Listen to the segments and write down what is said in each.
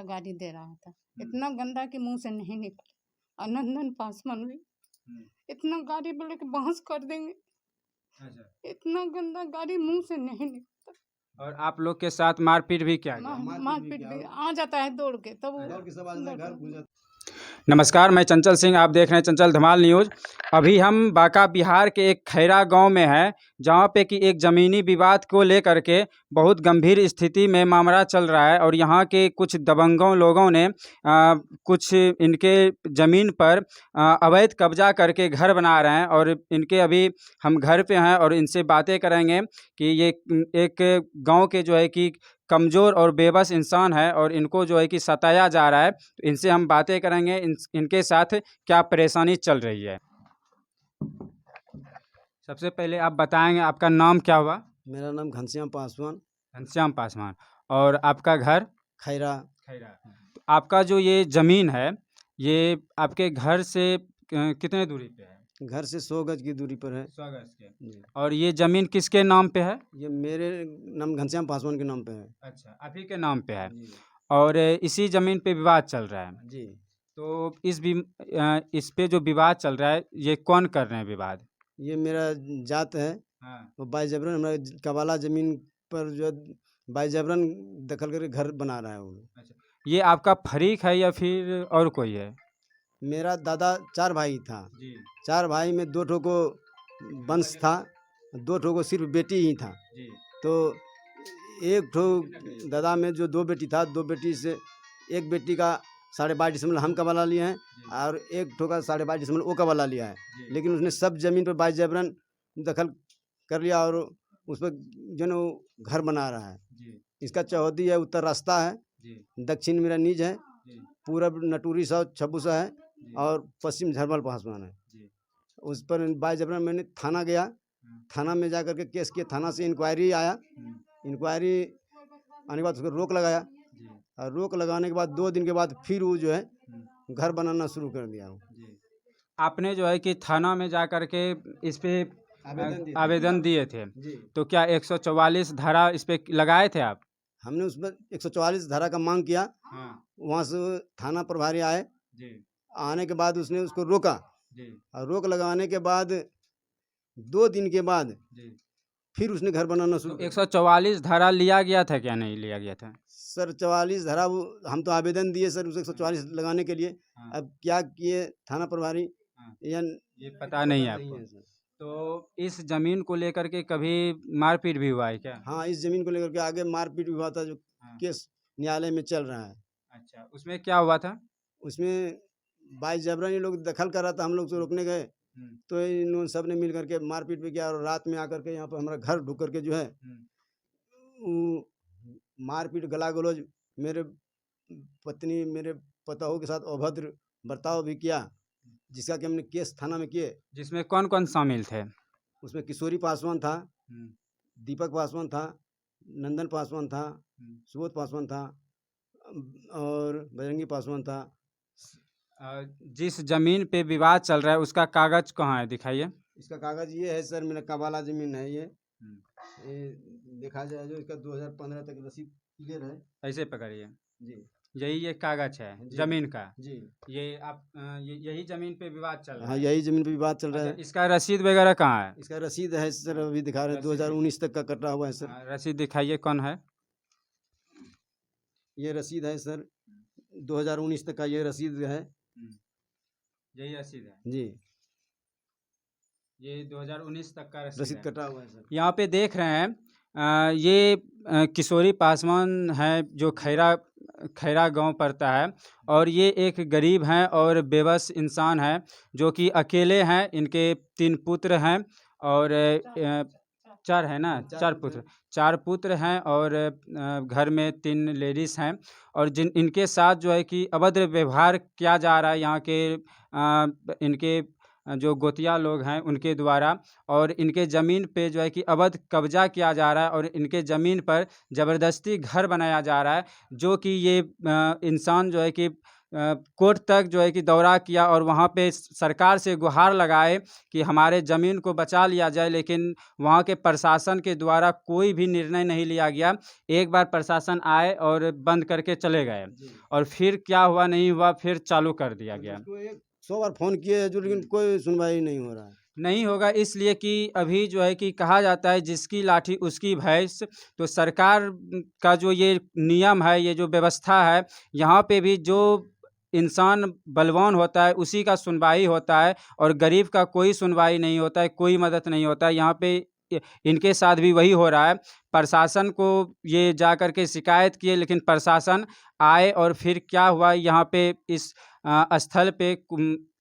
गाली दे रहा था, इतना गंदा कि मुंह से नहीं निकला। और नंदन पासवान भी इतना गाली बोले कि बहस कर देंगे, इतना गंदा गाली मुंह से नहीं निकला। और आप लोग के साथ मारपीट भी क्या गया? मारपीट भी आ जाता है दौड़ के, तब नमस्कार, मैं चंचल सिंह, आप देख रहे हैं चंचल धमाल न्यूज़। अभी हम बांका बिहार के एक खैरा गांव में हैं, जहां पे कि एक ज़मीनी विवाद को लेकर के बहुत गंभीर स्थिति में मामला चल रहा है। और यहां के कुछ दबंगों लोगों ने कुछ इनके ज़मीन पर अवैध कब्जा करके घर बना रहे हैं। और इनके अभी हम घर पे हैं और इनसे बातें करेंगे कि ये एक गाँव के जो है कि कमज़ोर और बेबस इंसान है और इनको जो है कि सताया जा रहा है। तो इनसे हम बातें करेंगे इनके साथ क्या परेशानी चल रही है। सबसे पहले आप बताएंगे आपका नाम क्या हुआ? मेरा नाम घनश्याम पासवान। घनश्याम पासवान। और आपका घर? खैरा। तो आपका जो ये ज़मीन है, ये आपके घर से कितने दूरी पे है? घर से 100 गज की दूरी पर है। 100 गज के। जी। और ये ज़मीन किसके नाम पे है? ये मेरे नाम घनश्याम पासवान के नाम पे है। अच्छा, आप ही के नाम पे है। जी। और इसी ज़मीन पे विवाद चल रहा है। जी। तो इस पे जो विवाद चल रहा है, ये कौन कर रहे हैं विवाद? ये मेरा जात है। हाँ। वो बाई जबरन हमारा कबाला जमीन पर जो बाई जबरन दखल करके घर बना रहा है वो। अच्छा, ये आपका फरीक है या फिर और कोई है? मेरा दादा 4 भाई था जी। 4 भाई में 2 ठो को वंश था, 2 ठो को सिर्फ बेटी ही था। जी। तो एक ठो दादा में जो 2 बेटी था, 2 बेटी से एक बेटी का 22.5 डिसमिल हम कबाला लिए हैं और एक ठो का 22.5 डिसमिल वो कबाला लिया है। लेकिन उसने सब जमीन पर बाई जबरन दखल कर लिया और उस पर जो ना घर बना रहा है। इसका चौहदी है, उत्तर रास्ता है, दक्षिण मेरा निज है, पूरब नटूरी सौ छब्बूसा है और पश्चिम झरमल पासवान है। उस पर बाई जबरन मैंने थाना गया, थाना में जा करके केस किया, थाना से इंक्वायरी आया, इंक्वायरी आने के बाद उसको रोक लगाया और रोक लगाने के बाद 2 दिन के बाद फिर वो जो है घर बनाना शुरू कर दिया। आपने जो है कि थाना में जा कर के इस पे आवेदन दिए थे, तो क्या 144 धारा इस पे लगाए थे आप? हमने उस पर 144 धारा का मांग किया। हाँ। वहाँ से थाना प्रभारी आए, आने के बाद उसने उसको रोका और रोक लगाने के बाद 2 दिन के बाद फिर उसने घर बनाना शुरू। 144 धारा लिया गया था क्या नहीं लिया गया था? सर 44 धारा वो हम तो आवेदन दिए सर उसे 144 लगाने के लिए। हाँ। अब क्या किए थाना प्रभारी या ये पता नहीं आपको? तो इस जमीन को लेकर के कभी मारपीट भी हुआ है क्या? हाँ, इस जमीन को लेकर के आगे मारपीट भी हुआ था, जो केस न्यायालय में चल रहा है। अच्छा, उसमें क्या हुआ था? उसमें बाई जबरन ये लोग दखल कर रहा था, हम लोग तो रोकने गए तो इन सब ने मिल करके मारपीट भी किया और रात में आकर के यहाँ पर हमारा घर ढुक करके जो है मारपीट गला गलौज, मेरे पत्नी मेरे पतोहू के साथ अभद्र बर्ताव भी किया, जिसका कि हमने केस थाना में किए। जिसमें कौन कौन शामिल थे? उसमें किशोरी पासवान था, दीपक पासवान था, नंदन पासवान था, सुबोध पासवान था और बजरंगी पासवान था। जिस जमीन पे विवाद चल रहा है उसका कागज कहाँ है, दिखाइए। इसका कागज ये है सर, मेरा कबाला जमीन है ये देखा जाए जो इसका 2015 तक रसीद क्लियर है। ऐसे पकड़िए जी, यही ये कागज है जमीन का जी। ये आप यही जमीन पे विवाद चल रहा हाँ, है? यही जमीन पे विवाद चल रहा है। इसका रसीद वगैरह कहाँ है? इसका रसीद है सर, अभी दिखा रहे हैं 2019 तक का कटा हुआ है सर। रसीद दिखाइए, कौन है? ये रसीद है सर, 2019 तक का ये रसीद है। यही रसीद है जी, ये 2019 तक का रसीद कटा हुआ है सर। यहाँ पे देख रहे हैं ये किशोरी पासवान है जो खैरा गांव पड़ता है। और ये एक गरीब हैं और बेबस इंसान है जो कि अकेले हैं। इनके 3 पुत्र हैं और 4 है ना, 4 पुत्र हैं और घर में 3 लेडीज़ हैं। और इनके साथ जो है कि अभद्र व्यवहार किया जा रहा है यहाँ के इनके जो गोतिया लोग हैं उनके द्वारा। और इनके ज़मीन पे जो है कि अवैध कब्जा किया जा रहा है और इनके ज़मीन पर ज़बरदस्ती घर बनाया जा रहा है, जो कि ये इंसान जो है कि कोर्ट तक जो है कि दौरा किया और वहाँ पे सरकार से गुहार लगाए कि हमारे ज़मीन को बचा लिया जाए, लेकिन वहाँ के प्रशासन के द्वारा कोई भी निर्णय नहीं लिया गया। एक बार प्रशासन आए और बंद करके चले गए और फिर क्या हुआ नहीं हुआ फिर चालू कर दिया गया। 100 बार फ़ोन किए हैं जो, लेकिन कोई सुनवाई नहीं हो रहा है। नहीं होगा इसलिए कि अभी जो है कि कहा जाता है जिसकी लाठी उसकी भैंस। तो सरकार का जो ये नियम है, ये जो व्यवस्था है, यहाँ पे भी जो इंसान बलवान होता है उसी का सुनवाई होता है और गरीब का कोई सुनवाई नहीं होता है, कोई मदद नहीं होता है। यहाँ पे इनके साथ भी वही हो रहा है। प्रशासन को ये जा कर के शिकायत किए, लेकिन प्रशासन आए और फिर क्या हुआ यहाँ पे इस स्थल पे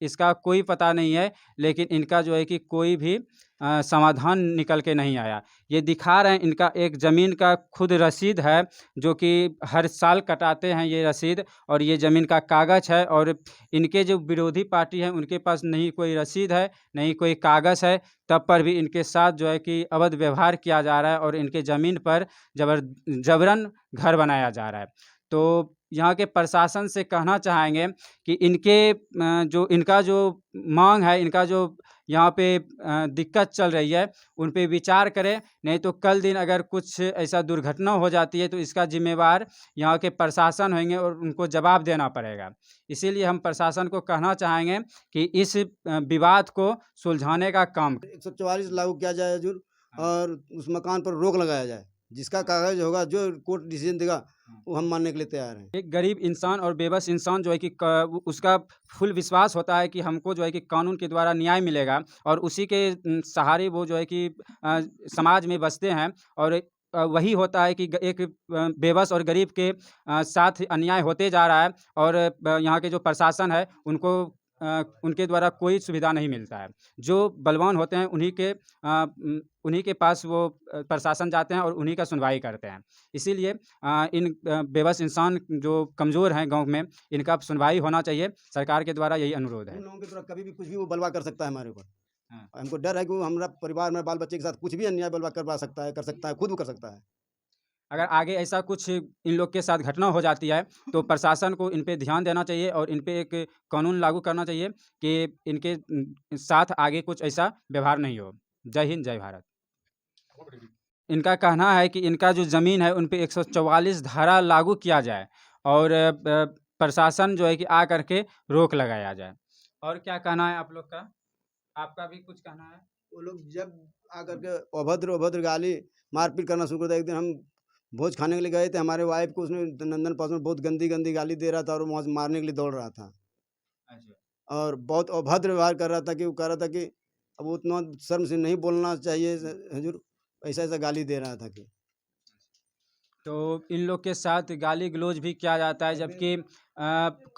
इसका कोई पता नहीं है, लेकिन इनका जो है कि कोई भी समाधान निकल के नहीं आया। ये दिखा रहे हैं, इनका एक ज़मीन का खुद रसीद है जो कि हर साल कटाते हैं ये रसीद, और ये ज़मीन का कागज़ है। और इनके जो विरोधी पार्टी है उनके पास नहीं कोई रसीद है, नहीं कोई कागज़ है, तब पर भी इनके साथ जो है कि अवैध व्यवहार किया जा रहा है और इनके ज़मीन पर जबरन घर बनाया जा रहा है। तो यहाँ के प्रशासन से कहना चाहेंगे कि इनका जो मांग है, इनका जो यहाँ पे दिक्कत चल रही है, उन पे विचार करें। नहीं तो कल दिन अगर कुछ ऐसा दुर्घटना हो जाती है तो इसका जिम्मेवार यहाँ के प्रशासन होंगे और उनको जवाब देना पड़ेगा। इसीलिए हम प्रशासन को कहना चाहेंगे कि इस विवाद को सुलझाने का काम 144 लागू किया जाए हजूर, और उस मकान पर रोक लगाया जाए। जिसका कागज होगा, जो कोर्ट डिसीजन देगा, वो हम मानने के लिए तैयार हैं। एक गरीब इंसान और बेबस इंसान जो है कि उसका फुल विश्वास होता है कि हमको जो है कि कानून के द्वारा न्याय मिलेगा, और उसी के सहारे वो जो है कि समाज में बसते हैं। और वही होता है कि एक बेबस और गरीब के साथ अन्याय होते जा रहा है, और यहाँ के जो प्रशासन है उनके द्वारा कोई सुविधा नहीं मिलता है। जो बलवान होते हैं उन्हीं के पास वो प्रशासन जाते हैं और उन्हीं का सुनवाई करते हैं। इसीलिए इन बेबस इंसान जो कमज़ोर हैं गांव में, इनका सुनवाई होना चाहिए। सरकार के द्वारा यही अनुरोध है। उन लोगों के द्वारा कभी भी कुछ भी वो बलवा कर सकता है हमारे ऊपर। हमको डर है कि वो हमारा परिवार में बाल बच्चे के साथ कुछ भी अन्याय बलवा करवा सकता है, कर सकता है, खुद वो कर सकता है। अगर आगे ऐसा कुछ इन लोग के साथ घटना हो जाती है तो प्रशासन को इन पे ध्यान देना चाहिए और इन पे एक कानून लागू करना चाहिए कि इनके साथ आगे कुछ ऐसा व्यवहार नहीं हो। जय हिंद, जय भारत। इनका कहना है कि इनका जो ज़मीन है उन पे 144 धारा लागू किया जाए और प्रशासन जो है कि आ करके रोक लगाया जाए। और क्या कहना है आप लोग का? आपका भी कुछ कहना है? वो लोग जब आकर के अभद्र गाली मारपीट करना शुरू कर दिया। एक दिन हम भोज खाने के लिए गए थे, हमारे वाइफ को उसने नंदन पास में बहुत गंदी गाली दे रहा था और वहाँ से मारने के लिए दौड़ रहा था। अच्छा। और बहुत अभद्र व्यवहार कर रहा था कि वो कह रहा था कि अब उतना शर्म से नहीं बोलना चाहिए हजूर, ऐसा गाली दे रहा था कि। तो इन लोग के साथ गाली गलौज भी किया जाता है, जबकि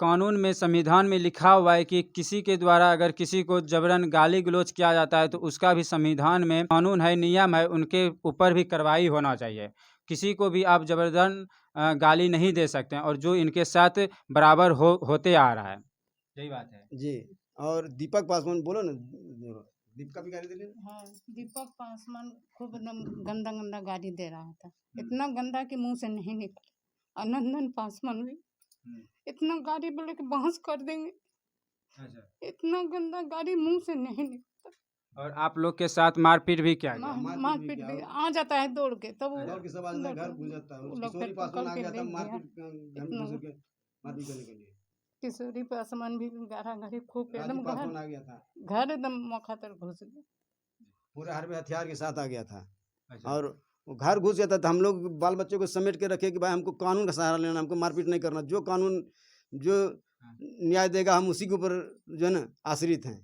कानून में, संविधान में लिखा हुआ है कि किसी के द्वारा अगर किसी को जबरन गाली गलौज किया जाता है तो उसका भी संविधान में कानून है, नियम है, उनके ऊपर भी कार्रवाई होना चाहिए। किसी को भी आप जबरदन गाली नहीं दे सकते हैं, और जो इनके साथ बराबर होते आ रहा है। यही बात है जी। और दीपक पासवान बोलो ना, दीपका भी गाली दे रहे। हाँ, दीपक पासवान खूब एकदम गंदा गाली दे रहा था। इतना गंदा कि मुंह से नहीं निकला। नंदन पासवान भी इतना गाली बोले कि बहस कर देंगे। अच्छा। इतना गंदा गाली मुंह से नहीं निकलता। और आप लोग के साथ मारपीट भी किया गया? मारपीट भी आ जाता है दौड़ के, तब दौड़ के सब आ जाता है, घर घुस जाता है। वो लोग किशोरी फिर पासवान पकड़ आ के गया था ले मारपीट गया। करने के लिए। किशोरी पासवान भी घड़ी खूब एकदम राजू पासवान आ गया था, घर एकदम मौका तर घुस गया। पूरे हाथ में हथियार के साथ आ गया था। अच्छा। और वो घर घुस गया था। तो हम लोग बाल बच्चों को समेट के रखे कि भाई हमको कानून का सहारा लेना, हमको मारपीट नहीं करना। जो कानून जो न्याय देगा हम उसी के ऊपर जो है ना आश्रित हैं।